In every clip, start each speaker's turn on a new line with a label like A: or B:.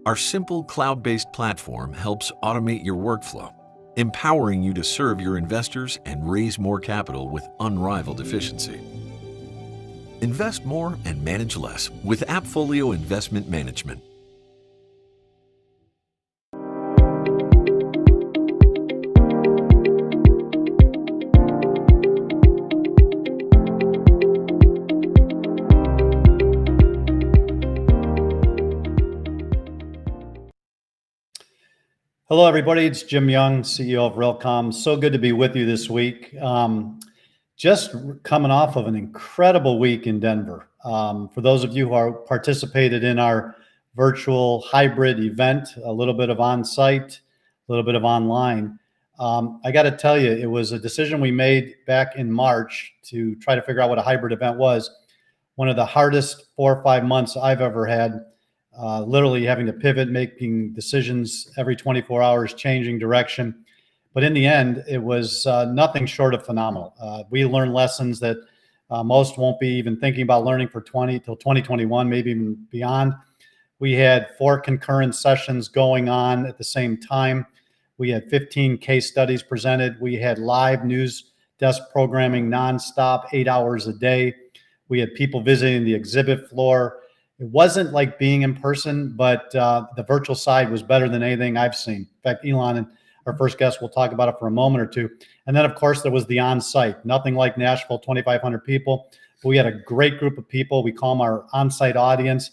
A: Our simple cloud-based platform helps automate your workflow, empowering you to serve your investors and raise more capital with unrivaled efficiency. Invest more and manage less with AppFolio Investment Management.
B: Hello, everybody. It's Jim Young, CEO of Realcomm. So good to be with you this week. Just coming off of an incredible week in Denver. For those of you who participated in our virtual hybrid event, a little bit of on-site, a little bit of online, I got to tell you, it was a decision we made back in March to try to figure out what a hybrid event was. One of the hardest 4 or 5 months I've ever had. Literally having to pivot, making decisions every 24 hours, changing direction. But in the end, it was nothing short of phenomenal. We learned lessons that most won't be even thinking about learning for till 2021, maybe even beyond. We had 4 concurrent sessions going on at the same time. We had 15 case studies presented. We had live news desk programming nonstop, 8 hours a day. We had people visiting the exhibit floor. It wasn't like being in person, but the virtual side was better than anything I've seen. In fact, Ilan and our first guest will talk about it for a moment or two. And then, of course, there was the on-site. Nothing like Nashville, 2,500 people. But we had a great group of people. We call them our on-site audience.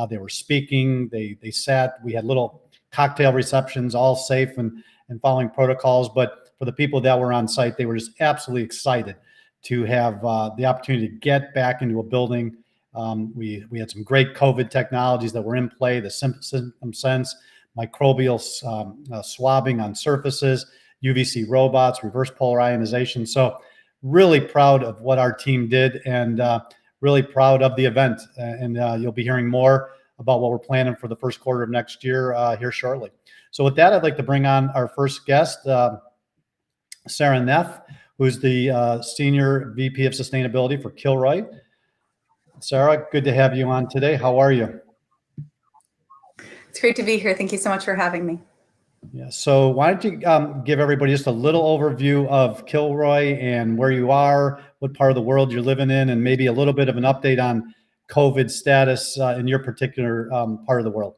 B: They were speaking. They sat. We had little cocktail receptions, all safe and following protocols. But for the people that were on site, they were just absolutely excited to have the opportunity to get back into a building. We had some great COVID technologies that were in play, the symptom sense, microbial swabbing on surfaces, UVC robots, reverse polar ionization. So really proud of what our team did and really proud of the event. And you'll be hearing more about what we're planning for the first quarter of next year here shortly. So with that, I'd like to bring on our first guest, Sara Neff, who's the Senior VP of Sustainability for Kilroy. Sara, good to have you on today. How are you?
C: It's great to be here. Thank you so much for having me.
B: Yeah. So why don't you give everybody just a little overview of Kilroy and where you are, what part of the world you're living in, and maybe a little bit of an update on COVID status in your particular part of the world.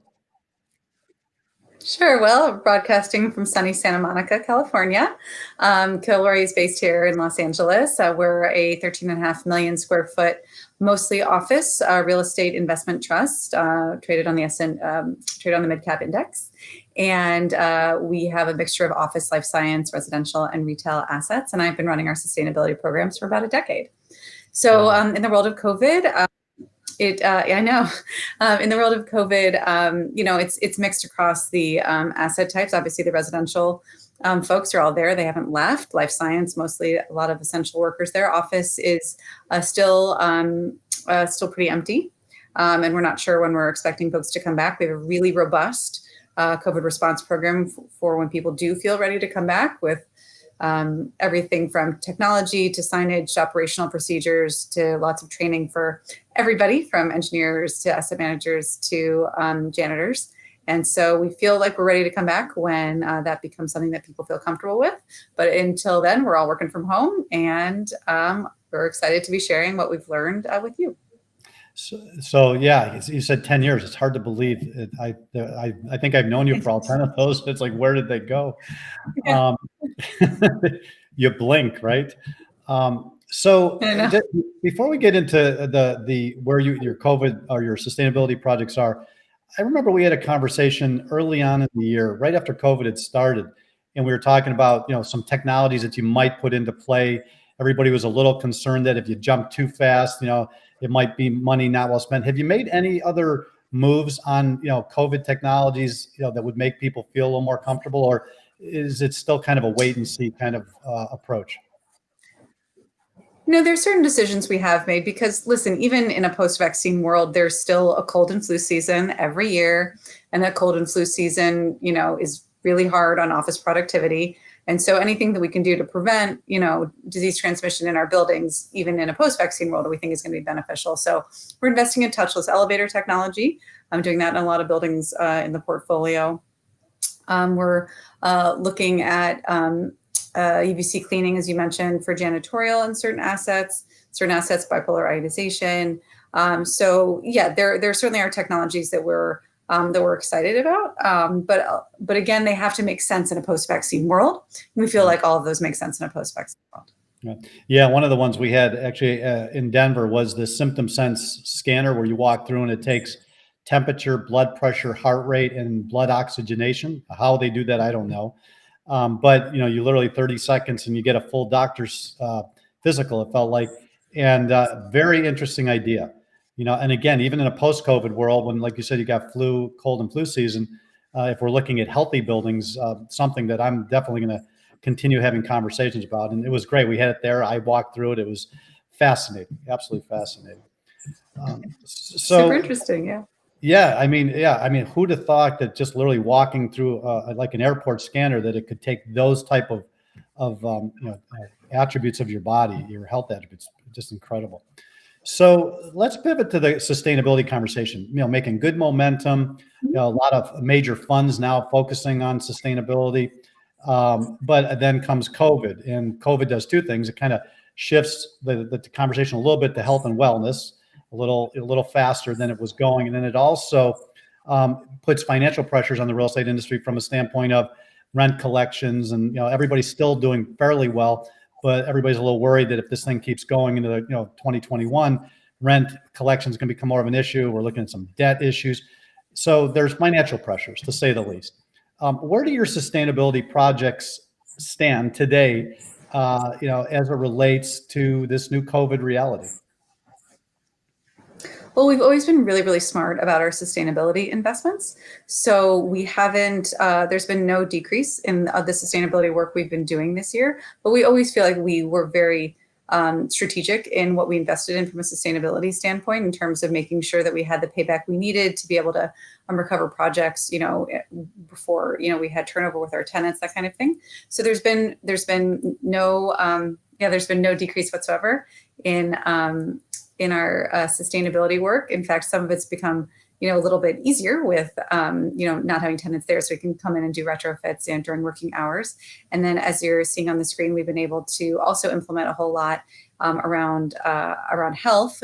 C: Sure. Well, broadcasting from sunny Santa Monica, California. Kilroy is based here in Los Angeles. We're a 13.5 million square foot, mostly office real estate investment trust, traded on the traded on the mid-cap index. And we have a mixture of office, life science, residential, and retail assets. And I've been running our sustainability programs for about a decade. So in the world of COVID, I know. In the world of COVID, it's mixed across the asset types. Obviously, the residential folks are all there. They haven't left. Life science, mostly a lot of essential workers there. Office is still pretty empty. And we're not sure when we're expecting folks to come back. We have a really robust COVID response program for when people do feel ready to come back with everything from technology to signage, operational procedures, to lots of training for everybody from engineers to asset managers to janitors. And so we feel like we're ready to come back when that becomes something that people feel comfortable with. But until then, we're all working from home, and we're excited to be sharing what we've learned with you.
B: So yeah, you said 10 years. It's hard to believe. I think I've known you for all 10 of those. It's like, where did they go? Yeah. You blink, right? So before we get into the where your COVID or your sustainability projects are, I remember we had a conversation early on in the year, right after COVID had started, and we were talking about some technologies that you might put into play. Everybody was a little concerned that if you jump too fast, it might be money not well spent. Have you made any other moves on COVID technologies that would make people feel a little more comfortable, or is it still kind of a wait and see kind of approach?
C: There's certain decisions we have made because, listen, even in a post-vaccine world, there's still a cold and flu season every year. And that cold and flu season, is really hard on office productivity. And so anything that we can do to prevent, disease transmission in our buildings, even in a post-vaccine world, we think is going to be beneficial. So we're investing in touchless elevator technology. I'm doing that in a lot of buildings in the portfolio. We're looking at UVC cleaning, as you mentioned, for janitorial in certain assets bipolar ionization. So yeah, there certainly are technologies that we're excited about. But again, they have to make sense in a post-vaccine world. We feel like all of those make sense in a post-vaccine world.
B: Yeah, one of the ones we had actually in Denver was the symptom sense scanner, where you walk through and it takes temperature, blood pressure, heart rate, and blood oxygenation. How they do that, I don't know. But you literally 30 seconds and you get a full doctor's physical, it felt like. And very interesting idea. And again, even in a post-COVID world, when, like you said, you got cold and flu season, if we're looking at healthy buildings, something that I'm definitely going to continue having conversations about. And it was great. We had it there. I walked through it. It was fascinating, absolutely fascinating.
C: Super interesting. Yeah.
B: Yeah. I mean, who'd have thought that just literally walking through like an airport scanner, that it could take those type of attributes of your body, your health attributes, just incredible. So let's pivot to the sustainability conversation, making good momentum, a lot of major funds now focusing on sustainability. But then comes COVID, and COVID does two things. It kind of shifts the conversation a little bit to health and wellness, a little faster than it was going. And then it also puts financial pressures on the real estate industry from a standpoint of rent collections. And, everybody's still doing fairly well, but everybody's a little worried that if this thing keeps going into 2021, rent collections can become more of an issue. We're looking at some debt issues. So there's financial pressures, to say the least. Where do your sustainability projects stand today, as it relates to this new COVID reality?
C: Well, we've always been really, really smart about our sustainability investments. So we haven't, there's been no decrease in the sustainability work we've been doing this year, but we always feel like we were very strategic in what we invested in from a sustainability standpoint, in terms of making sure that we had the payback we needed to be able to recover projects, before, we had turnover with our tenants, that kind of thing. So there's been no, there's been no decrease whatsoever in our sustainability work. In fact, some of it's become, a little bit easier with, not having tenants there, so we can come in and do retrofits during working hours. And then, as you're seeing on the screen, we've been able to also implement a whole lot around health.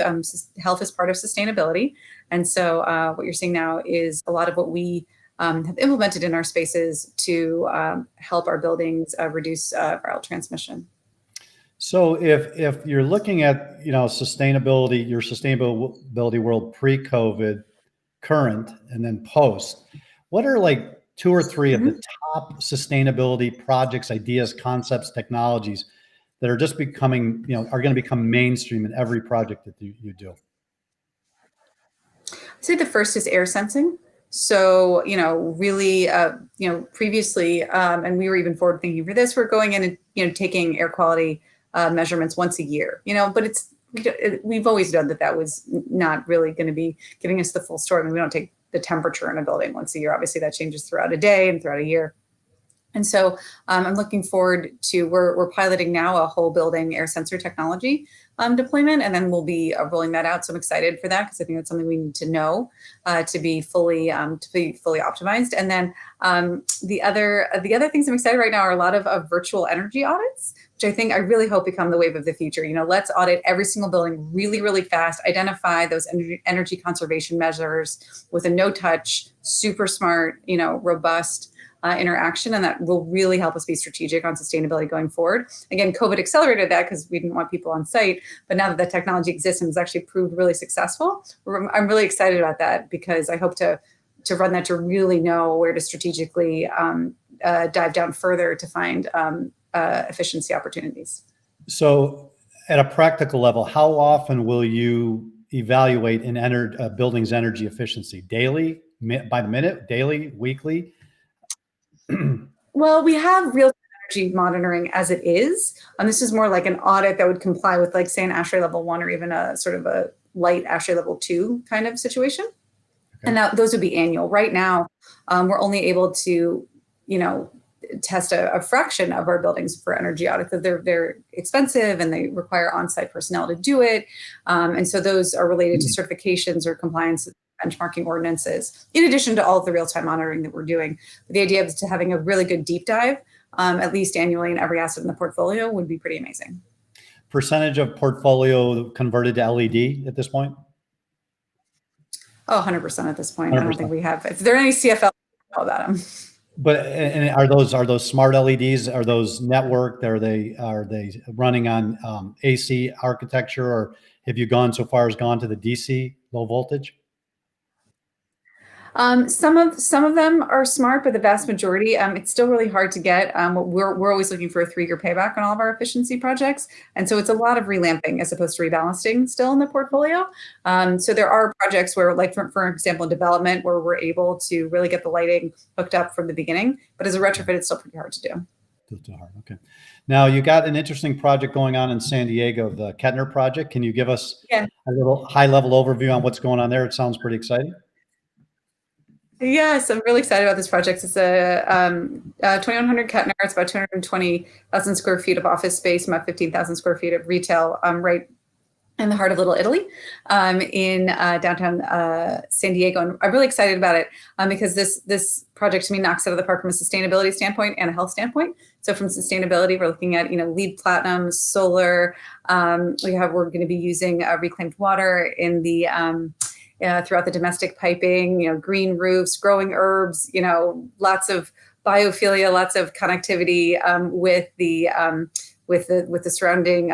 C: Health is part of sustainability. And so what you're seeing now is a lot of what we have implemented in our spaces to help our buildings reduce viral transmission.
B: So if you're looking at, sustainability, your sustainability world pre-COVID, current, and then post, what are like 2 or 3 of the top sustainability projects, ideas, concepts, technologies that are just becoming, are going to become mainstream in every project that you do?
C: I'd say the first is air sensing. So, really, previously, and we were even forward thinking for this, we're going in and, taking air quality measurements once a year, but we've always known that was not really going to be giving us the full story. I mean, we don't take the temperature in a building once a year. Obviously, that changes throughout a day and throughout a year. And so I'm looking forward to, we're piloting now a whole building air sensor technology deployment, and then we'll be rolling that out. So I'm excited for that, because I think that's something we need to know to be fully optimized. And then the other things I'm excited right now are a lot of virtual energy audits, which I really hope become the wave of the future. Let's audit every single building really, really fast, identify those energy conservation measures with a no-touch, super smart, robust interaction, and that will really help us be strategic on sustainability going forward. Again, COVID accelerated that because we didn't want people on site, but now that the technology exists and has actually proved really successful, I'm really excited about that, because I hope to run that, to really know where to strategically dive down further to find efficiency opportunities.
B: So at a practical level, how often will you evaluate a building's energy efficiency? Daily, by the minute, daily, weekly?
C: Well, we have real energy monitoring as it is. This is more like an audit that would comply with, like, say, an ASHRAE level 1 or even a sort of a light ASHRAE level 2 kind of situation. Okay. And those would be annual. Right now, we're only able to, test a fraction of our buildings for energy audit. That they're expensive and they require on-site personnel to do it, and so those are related to certifications or compliance benchmarking ordinances, in addition to all of the real-time monitoring that we're doing. But the idea of having a really good deep dive, at least annually in every asset in the portfolio, would be pretty amazing.
B: Percentage of portfolio converted to LED at this point?
C: Oh, 100% at this point.
B: 100%.
C: I don't think we have. If there are any CFL, know about them.
B: But and are those smart LEDs? Are those networked? Are they running on AC architecture, or have you gone so far as gone to the DC low voltage?
C: Some of them are smart, but the vast majority, it's still really hard to get. We're always looking for a 3-year payback on all of our efficiency projects, and so it's a lot of relamping as opposed to rebalancing still in the portfolio. So there are projects where, like for example, in development, where we're able to really get the lighting hooked up from the beginning, but as a retrofit, it's still pretty hard to do.
B: Still too hard. Okay. Now you got an interesting project going on in San Diego, the Kettner Project. Can you give us a little high-level overview on what's going on there? It sounds pretty exciting.
C: Yes, I'm really excited about this project. It's a 2100 Kettner. It's about 220,000 square feet of office space, about 15,000 square feet of retail, right in the heart of Little Italy, in downtown San Diego. And I'm really excited about it because this project to me knocks out of the park from a sustainability standpoint and a health standpoint. So from sustainability, we're looking at LEED Platinum, solar. We're going to be using reclaimed water in the throughout the domestic piping, green roofs, growing herbs, lots of biophilia, lots of connectivity with the surrounding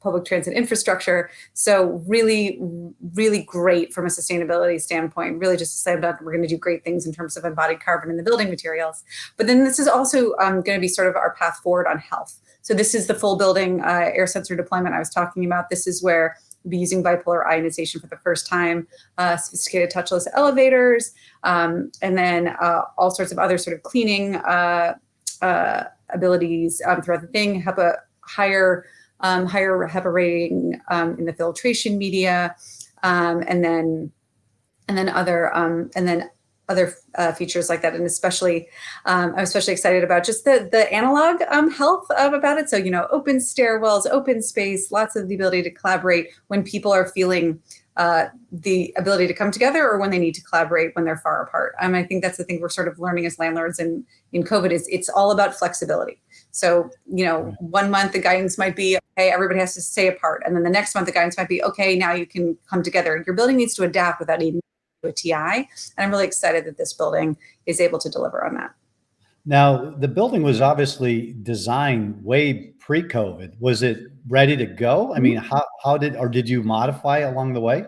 C: public transit infrastructure. So really, really great from a sustainability standpoint. Really just to say about we're going to do great things in terms of embodied carbon in the building materials. But then this is also going to be sort of our path forward on health. So this is the full building air sensor deployment I was talking about. This is where be using bipolar ionization for the first time, sophisticated touchless elevators, and then all sorts of other sort of cleaning abilities throughout the thing. Have a higher HEPA rating in the filtration media, and then other features like that. And especially, I'm especially excited about just the analog health about it. So, open stairwells, open space, lots of the ability to collaborate when people are feeling the ability to come together or when they need to collaborate when they're far apart. I think that's the thing we're sort of learning as landlords in COVID is it's all about flexibility. So, 1 month the guidance might be, okay, everybody has to stay apart. And then the next month the guidance might be, okay, now you can come together. Your building needs to adapt without needing a TI. And I'm really excited that this building is able to deliver on that.
B: Now, the building was obviously designed way pre-COVID. Was it ready to go? I mean, did you modify along the way?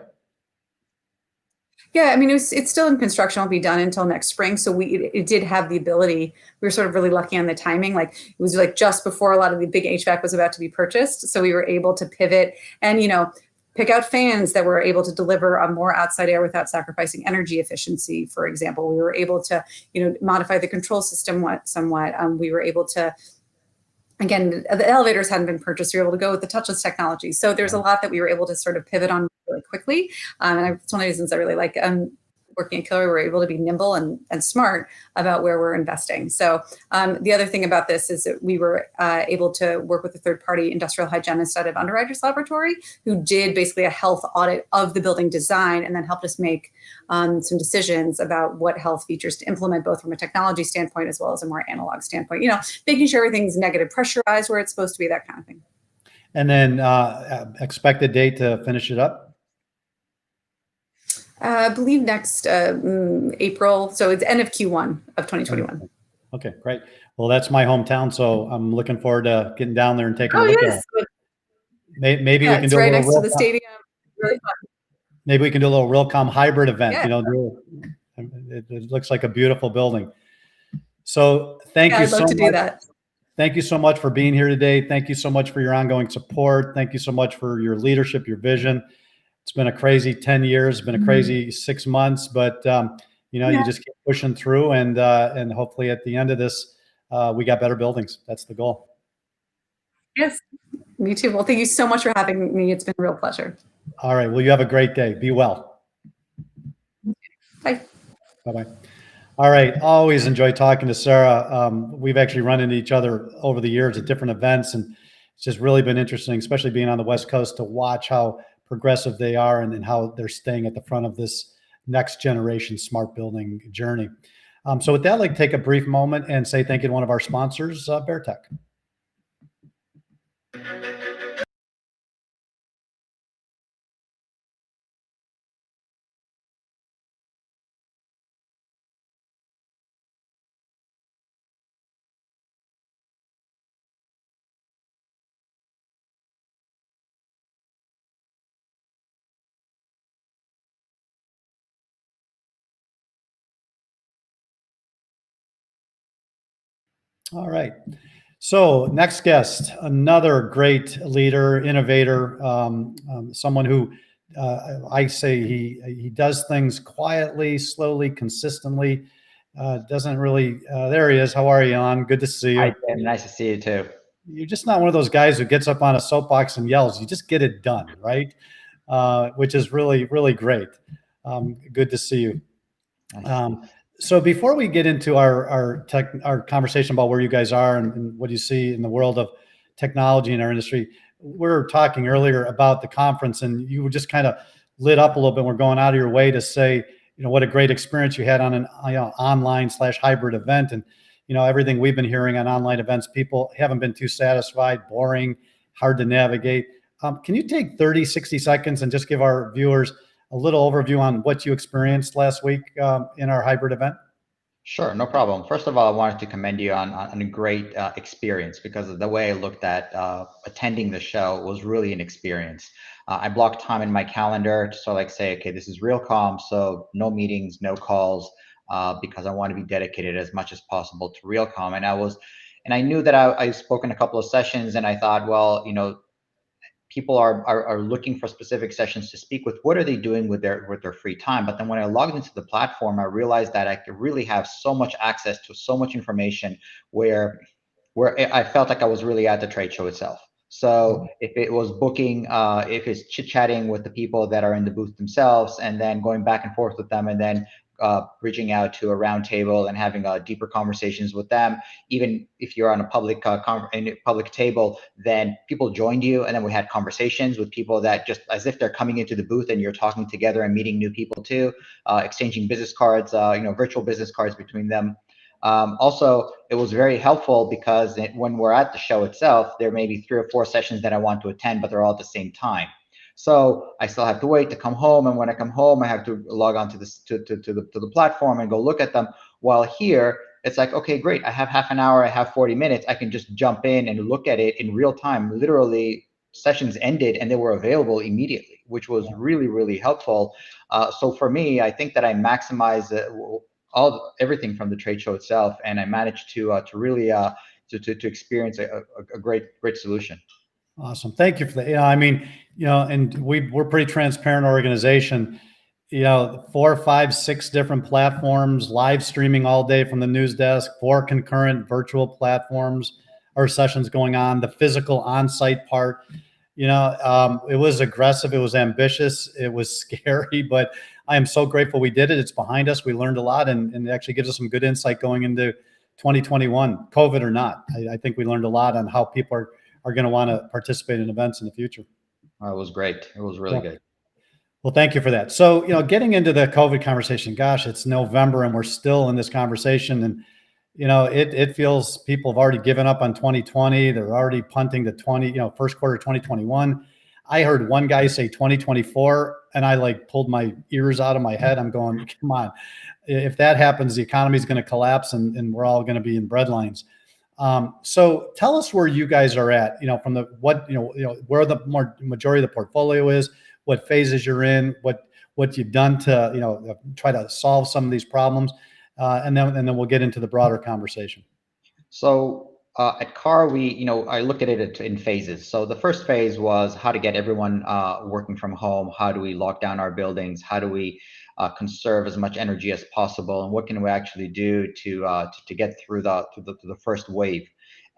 C: Yeah, it's still in construction. It'll be done until next spring. So it did have the ability. We were sort of really lucky on the timing. Like it was like just before a lot of the big HVAC was about to be purchased. So we were able to pivot and, pick out fans that were able to deliver more outside air without sacrificing energy efficiency. For example, we were able to, modify the control system somewhat. We were able to, again, the elevators hadn't been purchased. We were able to go with the touchless technology. So there's a lot that we were able to sort of pivot on really quickly. And it's one of the reasons I really like working at Kilroy. We're able to be nimble and smart about where we're investing. So the other thing about this is that we were able to work with a third-party industrial hygienist out of Underwriters Laboratory who did basically a health audit of the building design and then helped us make some decisions about what health features to implement, both from a technology standpoint as well as a more analog standpoint. Making sure everything's negative pressurized where it's supposed to be, that kind of thing.
B: And then expected date to finish it up?
C: I believe next April. So it's end of Q1 of 2021.
B: Okay, great. Well, that's my hometown, so I'm looking forward to getting down there and taking a look at it. Maybe we can do
C: right next to the stadium. Really fun.
B: Maybe we can do a little Realcomm hybrid event. It looks like a beautiful building. So thank you so much. I'd love to do that. Thank you so much for being here today. Thank you so much for your ongoing support. Thank you so much for your leadership, your vision. It's been a crazy 10 years, been a crazy 6 months, but you just keep pushing through and hopefully at the end of this, we got better buildings. That's the goal. Yes,
C: me too. Well, thank you so much for having me. It's been a real pleasure.
B: All right. Well, you have a great day. Be well.
C: Bye.
B: Bye-bye. All right. Always enjoy talking to Sara. We've actually run into each other over the years at different events, and it's just really been interesting, especially being on the West Coast, to watch how progressive they are and how they're staying at the front of this next generation smart building journey. So with that, I'd like to take a brief moment and say thank you to one of our sponsors, Bear Tech. All right. So next guest, another great leader, innovator, someone who I say he does things quietly, slowly, consistently. Doesn't really. There he is. How are you, Ilan? Good to see you.
D: Hi, Tim. Nice to see you too.
B: You're just not one of those guys who gets up on a soapbox and yells. You just get it done, right? Which is really, really great. Good to see you. So before we get into our conversation about where you guys are and what you see in the world of technology in our industry, we were talking earlier about the conference, and you were just kind of lit up a little bit. We're going out of your way to say, what a great experience you had on an online/hybrid event, and everything we've been hearing on online events, people haven't been too satisfied, boring, hard to navigate. Can you take 30, 60 seconds and just give our viewers a little overview on what you experienced last week in our hybrid event?
D: Sure, no problem. First of all, I wanted to commend you on a great experience, because of the way I looked at attending the show was really an experience. I blocked time in my calendar to sort of say, okay, this is Realcomm, so no meetings, no calls, because I want to be dedicated as much as possible to Realcomm. And I knew that I spoke in a couple of sessions, and I thought, well, people are looking for specific sessions to speak with. What are they doing with their free time? But then when I logged into the platform, I realized that I could really have so much access to so much information where I felt like I was really at the trade show itself. So if it was booking, if it's chit-chatting with the people that are in the booth themselves, and then going back and forth with them, and then reaching out to a round table and having deeper conversations with them. Even if you're on a public table, then people joined you, and then we had conversations with people that just as if they're coming into the booth, and you're talking together and meeting new people too, exchanging business cards, virtual business cards between them. Also, it was very helpful because when we're at the show itself, there may be 3 or 4 sessions that I want to attend, but they're all at the same time. So I still have to wait to come home, and when I come home, I have to log on to the platform and go look at them. While here, it's like, okay, great, I have half an hour, I have 40 minutes, I can just jump in and look at it in real time. Literally, sessions ended and they were available immediately, which was really, really helpful. So for me, I think that I maximize everything from the trade show itself, and I managed to really to experience a great solution.
B: Awesome. Thank you for that. And we're pretty transparent organization. 4, 5, 6 different platforms, live streaming all day from the news desk, 4 concurrent virtual platforms or sessions going on, the physical on-site part. It was aggressive, it was ambitious, it was scary, but I am so grateful we did it. It's behind us. We learned a lot, and it actually gives us some good insight going into 2021, COVID or not. I think we learned a lot on how people are going to want to participate in events in the future.
D: It was great. It was really good.
B: Well, thank you for that. So, getting into the COVID conversation, gosh, it's November and we're still in this conversation, and it feels people have already given up on 2020. They're already punting to first quarter 2021. I heard one guy say 2024, and I pulled my ears out of my head. I'm going, come on. If that happens, the economy is going to collapse, and we're all going to be in breadlines. So tell us where you guys are at, from where the majority of the portfolio is, what phases you're in, what you've done to, try to solve some of these problems. And then we'll get into the broader conversation.
D: So at Carr, I looked at it in phases. So the first phase was how to get everyone working from home. How do we lock down our buildings? How do we conserve as much energy as possible? And what can we actually do to get through the first wave?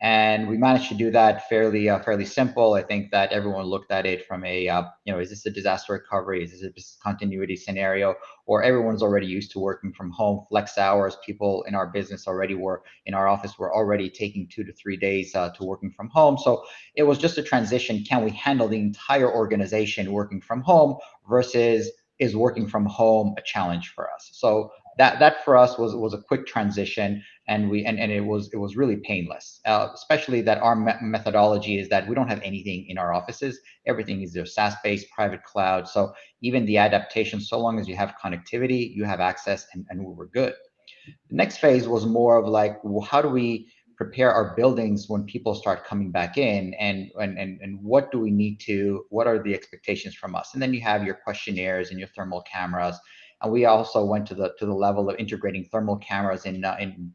D: And we managed to do that fairly simple. I think that everyone looked at it from a, is this a disaster recovery? Is this a business continuity scenario? Or everyone's already used to working from home, flex hours. People in our business in our office were already taking 2 to 3 days to working from home. So it was just a transition. Can we handle the entire organization working from home versus is working from home a challenge for us? So that for us was a quick transition, and it was really painless. Especially that our methodology is that we don't have anything in our offices. Everything is either SaaS-based, private cloud. So even the adaptation, so long as you have connectivity, you have access, and we were good. The next phase was more of like, well, how do we prepare our buildings when people start coming back in, and what do we need to, what are the expectations from us? And then you have your questionnaires and your thermal cameras. And we also went to the level of integrating thermal cameras in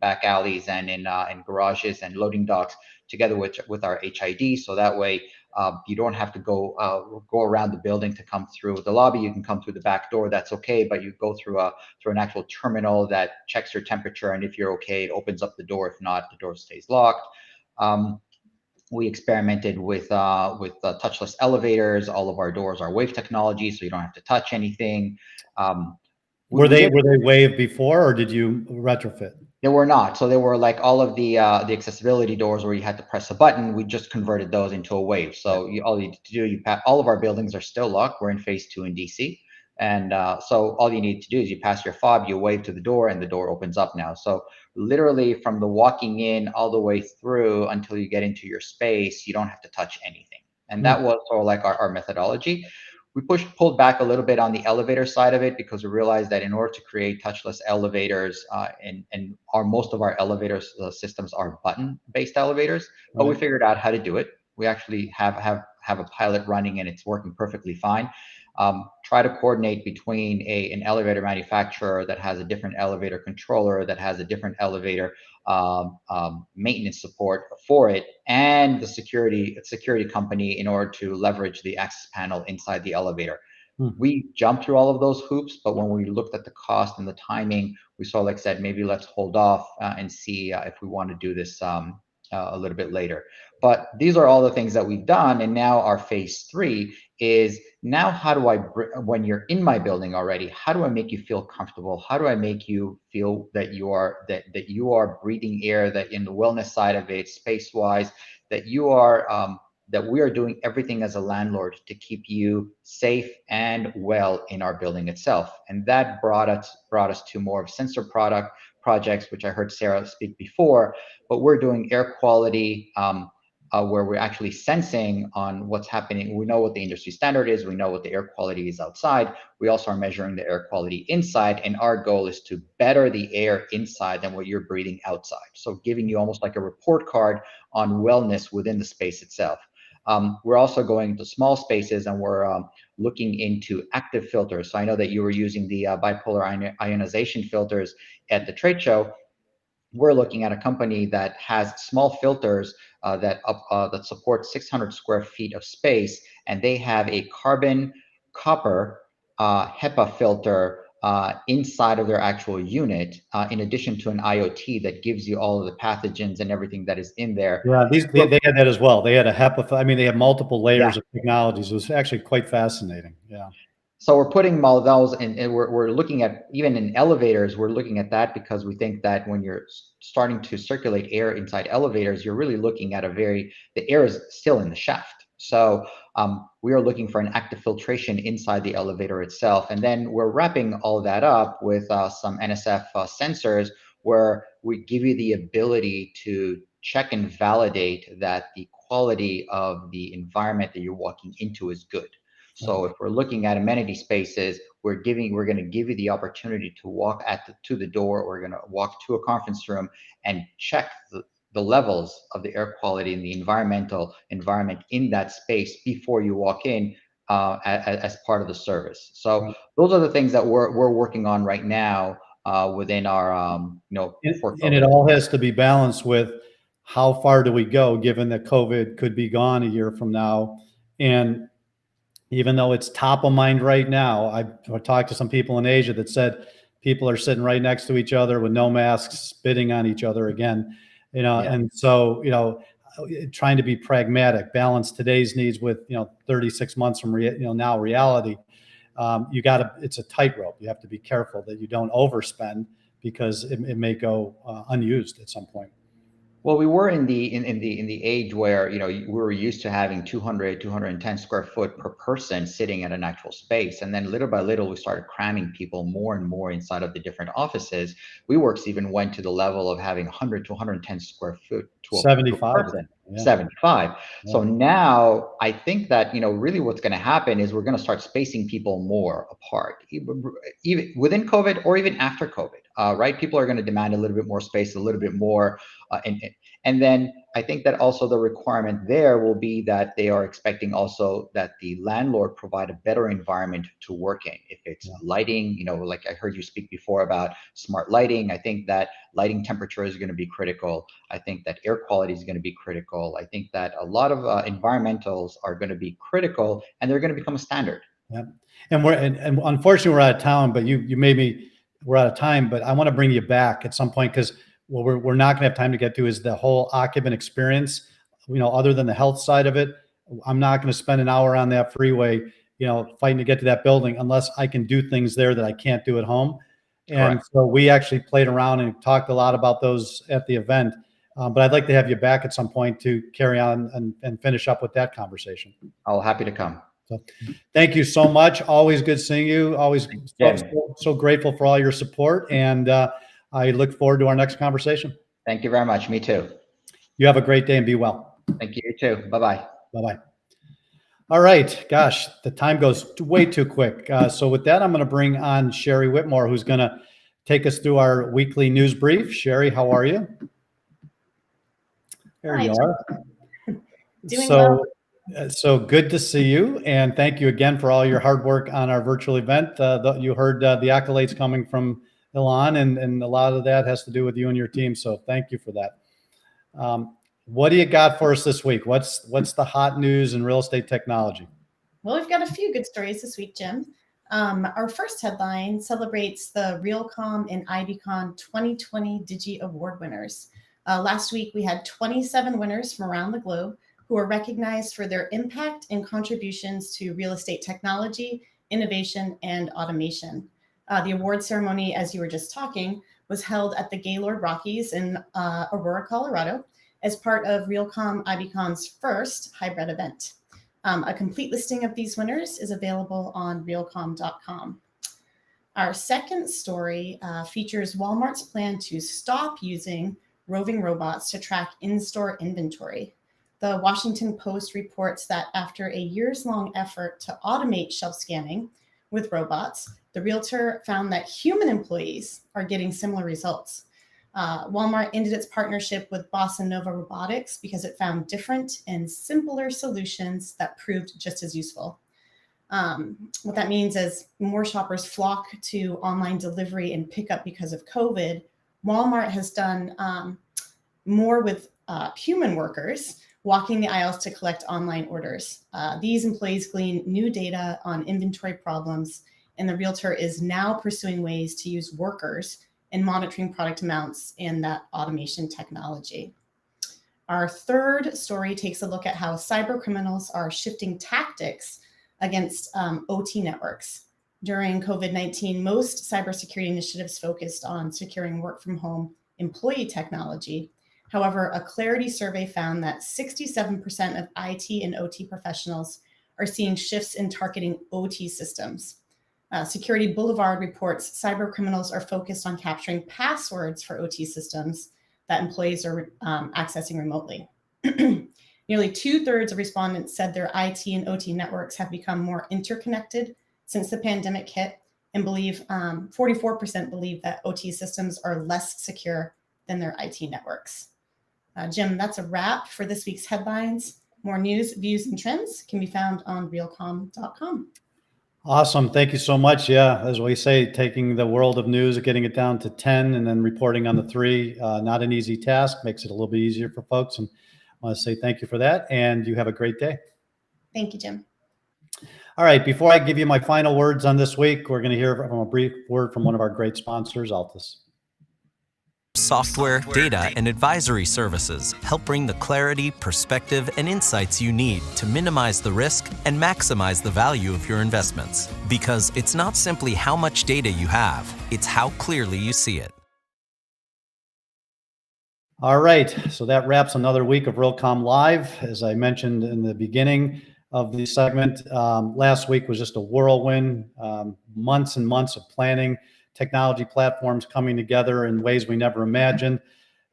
D: back alleys and in garages and loading docks together with our HID. So that way you don't have to go around the building to come through the lobby. You can come through the back door. That's okay. But you go through an actual terminal that checks your temperature, and if you're okay, it opens up the door. If not, the door stays locked. We experimented with touchless elevators. All of our doors are wave technology, so you don't have to touch anything.
B: Were they wave before, or did you retrofit?
D: They were not. So they were like all of the accessibility doors where you had to press a button. We just converted those into a wave. So all you need to do, all of our buildings are still locked. We're in phase 2 in DC. And so all you need to do is you pass your fob, you wave to the door, and the door opens up now. So literally from the walking in all the way through until you get into your space, you don't have to touch anything. And that was sort of like our methodology. We pulled back a little bit on the elevator side of it because we realized that in order to create touchless elevators, and most of our elevator systems are button-based elevators, but we figured out how to do it. We actually have a pilot running, and it's working perfectly fine. Try to coordinate between an elevator manufacturer that has a different elevator controller, that has a different elevator maintenance support for it, and the security company in order to leverage the access panel inside the elevator. We jumped through all of those hoops, but when we looked at the cost and the timing, we sort of like said, maybe let's hold off and see if we want to do this a little bit later. But these are all the things that we've done, and now our phase 3 is now how do I, when you're in my building already, how do I make you feel comfortable? How do I make you feel that you are breathing air, that in the wellness side of it, space-wise, that you are that we are doing everything as a landlord to keep you safe and well in our building itself. And that brought us to more of sensor projects, which I heard Sara speak before, but we're doing air quality where we're actually sensing on what's happening. We know what the industry standard is. We know what the air quality is outside. We also are measuring the air quality inside, and our goal is to better the air inside than what you're breathing outside. So giving you almost like a report card on wellness within the space itself. We're also going to small spaces, and we're looking into active filters. So I know that you were using the bipolar ionization filters at the trade show. We're looking at a company that has small filters that support 600 square feet of space, and they have a carbon copper HEPA filter inside of their actual unit, in addition to an IoT that gives you all of the pathogens and everything that is in there.
B: Yeah, they had that as well. They had a HEPA. I mean, they have multiple layers of technologies. It was actually quite fascinating. Yeah.
D: So we're putting all those, and we're looking at, even in elevators, we're looking at that because we think that when you're starting to circulate air inside elevators, you're really looking at the air is still in the shaft. So we are looking for an active filtration inside the elevator itself. And then we're wrapping all of that up with some NSF sensors where we give you the ability to check and validate that the quality of the environment that you're walking into is good. So if we're looking at amenity spaces, we're going to give you the opportunity to walk to the door. We're going to walk to a conference room and check the levels of the air quality and the environment in that space before you walk in as part of the service. So those are the things that we're working on right now within our portfolio.
B: And it all has to be balanced with how far do we go, given that COVID could be gone a year from now. And even though it's top of mind right now, I talked to some people in Asia that said people are sitting right next to each other with no masks, spitting on each other again, and so, trying to be pragmatic, balance today's needs with 36 months from now reality. It's a tightrope. You have to be careful that you don't overspend because it may go unused at some point.
D: Well, we were in the age where, we were used to having 200, 210 square foot per person sitting at an actual space. And then little by little, we started cramming people more and more inside of the different offices. WeWorks even went to the level of having 100 to 110 square foot to a
B: 75.
D: person.
B: Yeah.
D: 75.
B: Yeah.
D: So now I think that, really what's going to happen is we're going to start spacing people more apart, even within COVID or even after COVID, right? People are going to demand a little bit more space, a little bit more. And then I think that also the requirement there will be that they are expecting also that the landlord provide a better environment to work in. If it's lighting, like I heard you speak before about smart lighting, I think that lighting temperature is going to be critical. I think that air quality is going to be critical. I think that a lot of environmentals are going to be critical, and they're going to become a standard.
B: Yeah, and unfortunately we're out of town, but we're out of time. But I want to bring you back at some point because what we're not going to have time to get to is the whole occupant experience. Other than the health side of it, I'm not going to spend an hour on that freeway, fighting to get to that building unless I can do things there that I can't do at home. And
D: Correct.
B: So we actually played around and talked a lot about those at the event. But I'd like to have you back at some point to carry on and finish up with that conversation.
D: I'll happy to come.
B: So thank you so much. Always good seeing you. Always so grateful for all your support. And I look forward to our next conversation.
D: Thank you very much. Me too.
B: You have a great day and be well.
D: Thank you too. Bye-bye.
B: Bye-bye. All right. Gosh, the time goes way too quick. So with that, I'm going to bring on Sherry Whitmore, who's going to take us through our weekly news brief. Sherry, how are you? There you are.
E: Doing well.
B: So good to see you, and thank you again for all your hard work on our virtual event. You heard the accolades coming from Ilan, and a lot of that has to do with you and your team. So thank you for that. What do you got for us this week? What's the hot news in real estate technology?
E: Well, we've got a few good stories this week, Jim. Our first headline celebrates the Realcomm and IBcon 2020 Digi Award winners. Last week, we had 27 winners from around the globe who are recognized for their impact and contributions to real estate technology, innovation, and automation. The award ceremony, as you were just talking, was held at the Gaylord Rockies in Aurora, Colorado, as part of Realcomm IBcon's first hybrid event. A complete listing of these winners is available on realcomm.com. Our second story features Walmart's plan to stop using roving robots to track in-store inventory. The Washington Post reports that after a years-long effort to automate shelf scanning with robots, the realtor found that human employees are getting similar results. Walmart ended its partnership with Bossa Nova Robotics because it found different and simpler solutions that proved just as useful. What that means is more shoppers flock to online delivery and pickup because of COVID. Walmart has done more with human workers walking the aisles to collect online orders. These employees glean new data on inventory problems, and the realtor is now pursuing ways to use workers in monitoring product amounts and that automation technology. Our third story takes a look at how cyber criminals are shifting tactics against OT networks. During COVID-19, most cybersecurity initiatives focused on securing work from home employee technology. However, a Clarity survey found that 67% of IT and OT professionals are seeing shifts in targeting OT systems. Security Boulevard reports cyber criminals are focused on capturing passwords for OT systems that employees are accessing remotely. Nearly 2/3 of respondents said their IT and OT networks have become more interconnected since the pandemic hit, and 44% believe that OT systems are less secure than their IT networks. Jim, that's a wrap for this week's headlines. More news, views, and trends can be found on realcomm.com.
B: Awesome. Thank you so much. Yeah, as we say, taking the world of news, getting it down to 10 and then reporting on the 3, not an easy task, makes it a little bit easier for folks. And I want to say thank you for that. And you have a great day.
E: Thank you, Jim.
B: All right. Before I give you my final words on this week, we're going to hear from a brief word from one of our great sponsors, Altus.
F: software, data, and advisory services help bring the clarity, perspective, and insights you need to minimize the risk and maximize the value of your investments. Because it's not simply how much data you have, it's how clearly you see it.
B: All right, so that wraps another week of Realcomm Live. As I mentioned in the beginning of the segment, last week was just a whirlwind, months and months of planning, technology platforms coming together in ways we never imagined.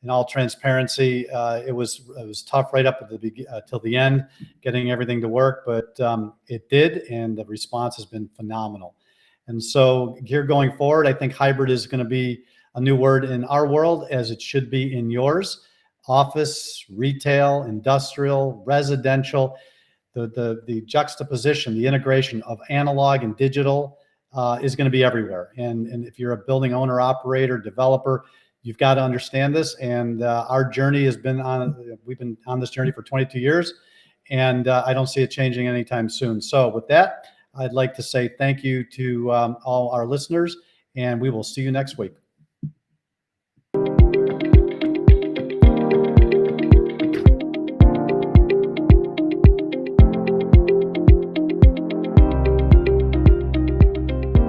B: In all transparency, it was tough right up at till the end, getting everything to work, but it did, and the response has been phenomenal. And so here going forward, I think hybrid is going to be a new word in our world, as it should be in yours. Office, retail, industrial, residential, the juxtaposition, the integration of analog and digital is going to be everywhere. And if you're a building owner, operator, developer, you've got to understand this. And our journey has been we've been on this journey for 22 years, and I don't see it changing anytime soon. So with that, I'd like to say thank you to all our listeners, and we will see you next week.